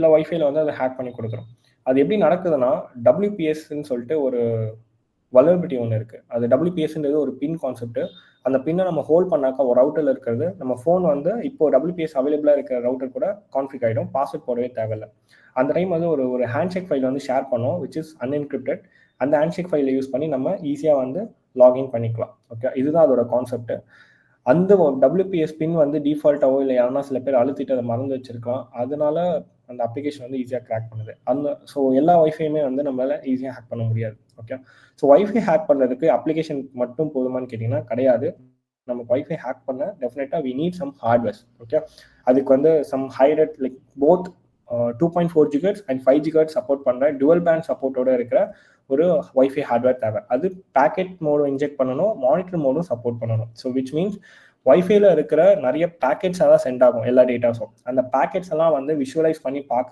இல்லை வைஃபைல வந்து அதை ஹேக் பண்ணி கொடுக்குறோம். அது எப்படி நடக்குதுன்னா, WPSன்னு சொல்லிட்டு ஒரு வல்னரபிலிட்டி ஒன்று இருக்குது. அது WPSன்றது ஒரு பின் கான்செப்ட். அந்த பின்னை நம்ம ஹோல்ட் பண்ணாக்கா ஒரு ரவுட்டரில் இருக்கிறது நம்ம ஃபோன் வந்து இப்போ WPS அவைலபிளாக இருக்கிற ரவுட்டர் கூட கான்ஃபிக் ஆகிடும், பாஸ்வேர்ட் போடவே தேவையில்லை. அந்த டைம் வந்து ஒரு ஹேண்ட்ஷேக் ஃபைல் வந்து ஷேர் பண்ணோம், விச் இஸ் அன்என்கிரிப்டட். அந்த ஹேண்ட்ஷேக் ஃபைலை யூஸ் பண்ணி நம்ம ஈஸியாக வந்து லாகின் பண்ணிக்கலாம். ஓகே, இதுதான் அதோட கான்செப்ட். அந்த WPS பின் வந்து டிஃபால்ட்டாவோ இல்லை யாருன்னா சில பேர் அழுத்திட்டு அதை மறந்து வச்சிருக்கலாம், அதனால அந்த அப்ளிகேஷன் வந்து ஈஸியாக கிராக் பண்ணுது. ஸோ எல்லா வைஃபையுமே வந்து நம்மளால ஈஸியாக ஹேக் பண்ண முடியாது. ஓகே, ஸோ வைஃபை ஹேக் பண்ணுறதுக்கு அப்ளிகேஷன் மட்டும் போதுமான்னு கேட்டிங்கன்னா கிடையாது. நமக்கு வைஃபை ஹேக் பண்ண டெஃபினட்டாக we need some hardwares. Okay, அதுக்கு வந்து சம் ஹைரட் like both 2.4 GHz and 5 GHz support பண்ணுற டுவல் பேண்ட் சப்போர்ட்டோட இருக்கிற ஒரு வைஃபை ஹார்ட்வேர் தேவை. அது பேக்கெட் மோடும் இன்ஜெக்ட் பண்ணணும், மானிட்டர் மோடும் சப்போர்ட் பண்ணணும். ஸோ விச் மீன்ஸ் வைஃபைல இருக்கிற நிறைய பேக்கெட்ஸ் எல்லாம் சென்ட் ஆகும், எல்லா டேட்டாஸும். அந்த பேக்கெட்ஸ் எல்லாம் வந்து விஷுவலைஸ் பண்ணி பார்க்குற